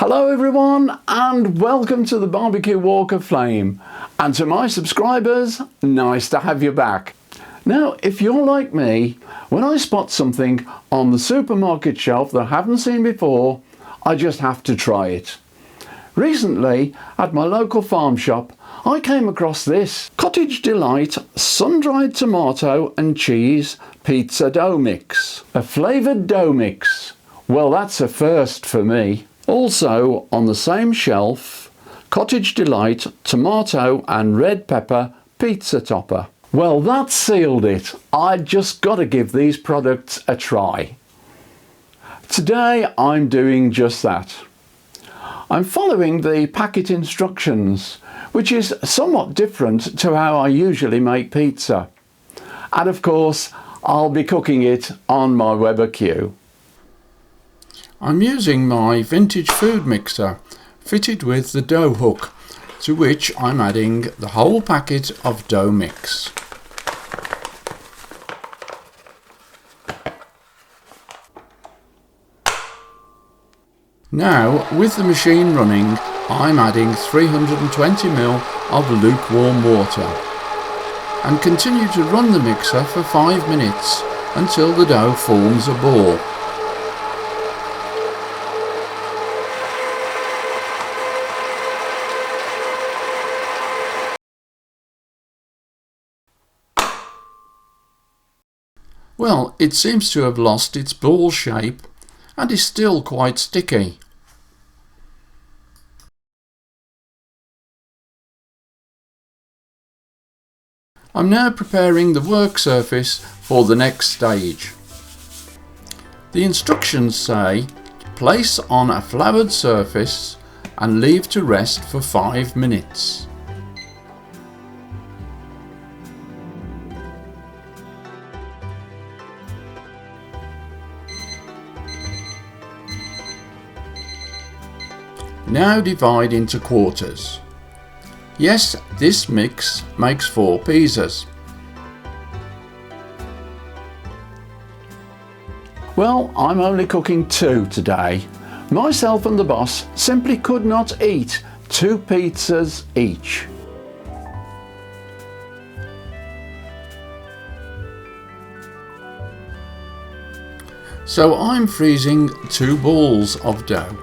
Hello everyone and welcome to the Barbecue Walk of Flame, and to my subscribers, nice to have you back. Now if you're like me, when I spot something on the supermarket shelf that I haven't seen before, I just have to try it. Recently at my local farm shop I came across this Cottage Delight sun-dried tomato and cheese pizza dough mix. A flavoured dough mix. Well, that's a first for me. Also on the same shelf, Cottage Delight tomato and red pepper pizza topper. Well, that sealed it. I just got to give these products a try. Today I'm doing just that. I'm following the packet instructions, which is somewhat different to how I usually make pizza. And of course, I'll be cooking it on my Weber Q. I'm using my vintage food mixer fitted with the dough hook, to which I'm adding the whole packet of dough mix. Now, with the machine running, I'm adding 320 ml of lukewarm water and continue to run the mixer for 5 minutes until the dough forms a ball. Well, it seems to have lost its ball shape and is still quite sticky. I'm now preparing the work surface for the next stage. The instructions say place on a floured surface and leave to rest for 5 minutes. Now divide into quarters. Yes, this mix makes 4 pizzas. Well, I'm only cooking 2 today. Myself and the boss simply could not eat 2 pizzas each. So I'm freezing 2 balls of dough.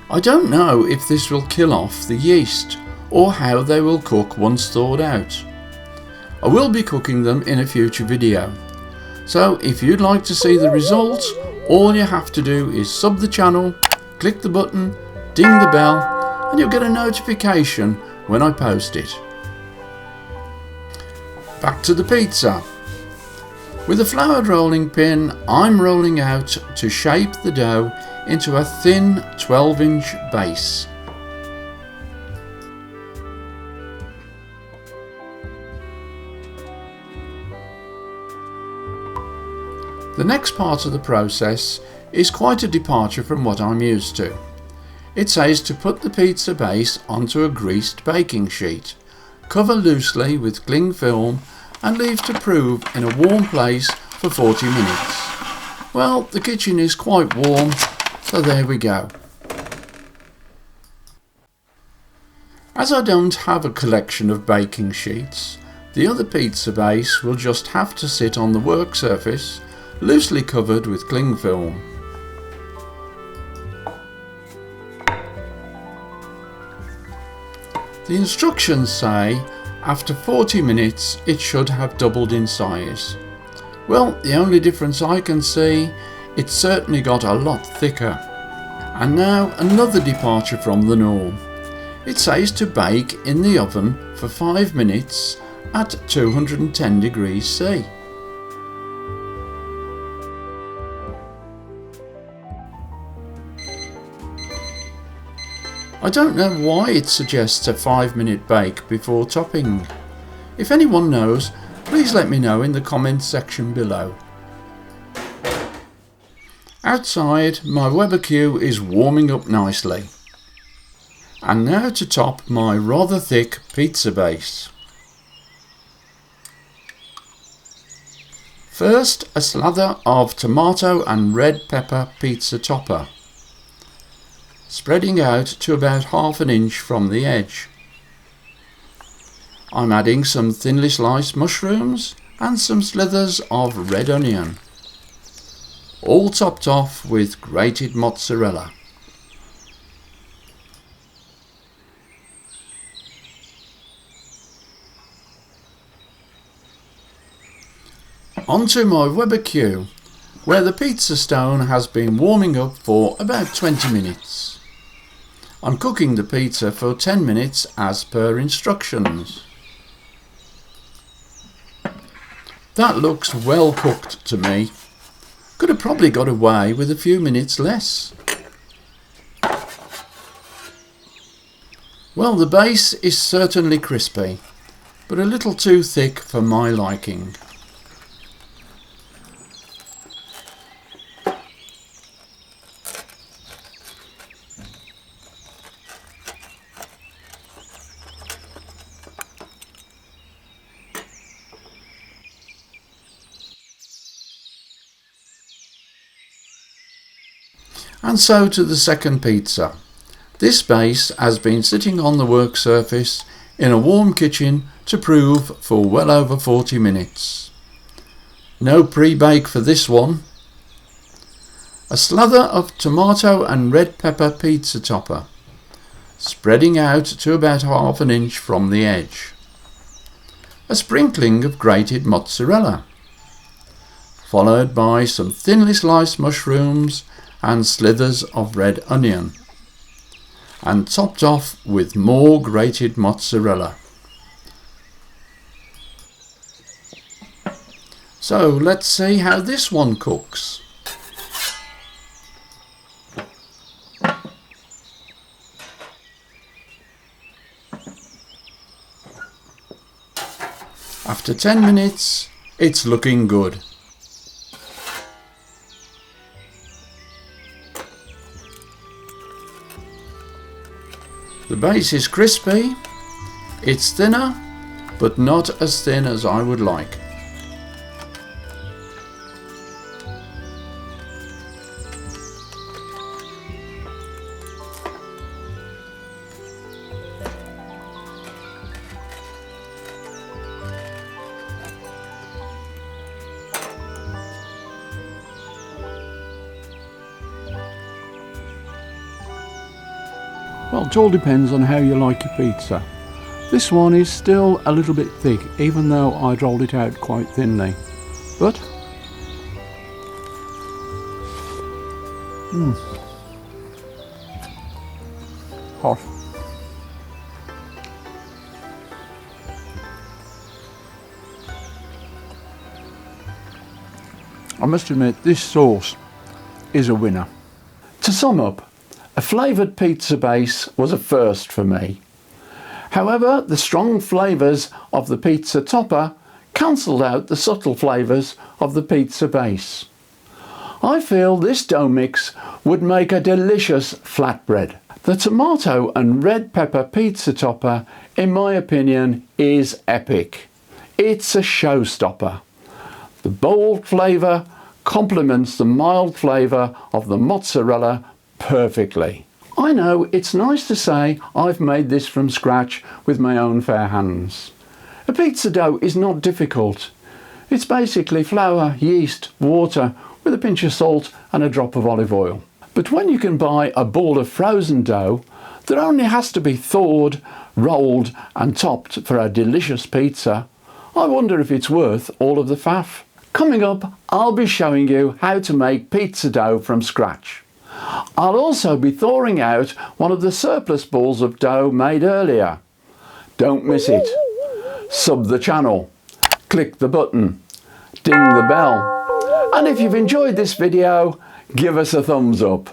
I don't know if this will kill off the yeast or how they will cook once thawed out. I will be cooking them in a future video. So if you'd like to see the results, all you have to do is sub the channel, click the button, ding the bell, and you'll get a notification when I post it. Back to the pizza. With a floured rolling pin, I'm rolling out to shape the dough into a thin 12-inch base. The next part of the process is quite a departure from what I'm used to. It says to put the pizza base onto a greased baking sheet, cover loosely with cling film and leave to prove in a warm place for 40 minutes. Well, the kitchen is quite warm, so there we go. As I don't have a collection of baking sheets, the other pizza base will just have to sit on the work surface, loosely covered with cling film. The instructions say after 40 minutes it should have doubled in size. Well, the only difference I can see, it's certainly got a lot thicker. And now another departure from the norm. It says to bake in the oven for 5 minutes at 210 degrees C. I don't know why it suggests a 5-minute bake before topping. If anyone knows, please let me know in the comments section below. Outside, my Weber Q is warming up nicely. And now to top my rather thick pizza base. First, a slather of tomato and red pepper pizza topper. spreading out to about 1/2 inch from the edge. I'm adding some thinly sliced mushrooms and some slithers of red onion, all topped off with grated mozzarella. Onto my Weber Q, where the pizza stone has been warming up for about 20 minutes. I'm cooking the pizza for 10 minutes as per instructions. That looks well cooked to me. Could have probably got away with a few minutes less. Well, the base is certainly crispy, but a little too thick for my liking. And so to the second pizza. This base has been sitting on the work surface in a warm kitchen to prove for well over 40 minutes. No pre-bake for this one. A slather of tomato and red pepper pizza topper, spreading out to about 1/2 inch from the edge. A sprinkling of grated mozzarella, followed by some thinly sliced mushrooms and slithers of red onion, and topped off with more grated mozzarella. So let's see how this one cooks. After 10 minutes, it's looking good. The base is crispy, it's thinner, but not as thin as I would like. Well, it all depends on how you like your pizza. This one is still a little bit thick, even though I'd rolled it out quite thinly. But hot. I must admit, this sauce is a winner. To sum up, a flavoured pizza base was a first for me. However, the strong flavours of the pizza topper cancelled out the subtle flavours of the pizza base. I feel this dough mix would make a delicious flatbread. The tomato and red pepper pizza topper, in my opinion, is epic. It's a showstopper. The bold flavour complements the mild flavour of the mozzarella perfectly. I know it's nice to say I've made this from scratch with my own fair hands. A pizza dough is not difficult. It's basically flour, yeast, water with a pinch of salt and a drop of olive oil. But when you can buy a ball of frozen dough that only has to be thawed, rolled and topped for a delicious pizza, I wonder if it's worth all of the faff. Coming up, I'll be showing you how to make pizza dough from scratch. I'll also be thawing out one of the surplus balls of dough made earlier. Don't miss it. Sub the channel, click the button, ding the bell, and if you've enjoyed this video, give us a thumbs up.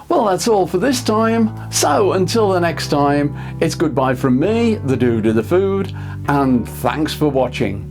Well, that's all for this time, so until the next time, it's goodbye from me, the dude of the food, and thanks for watching.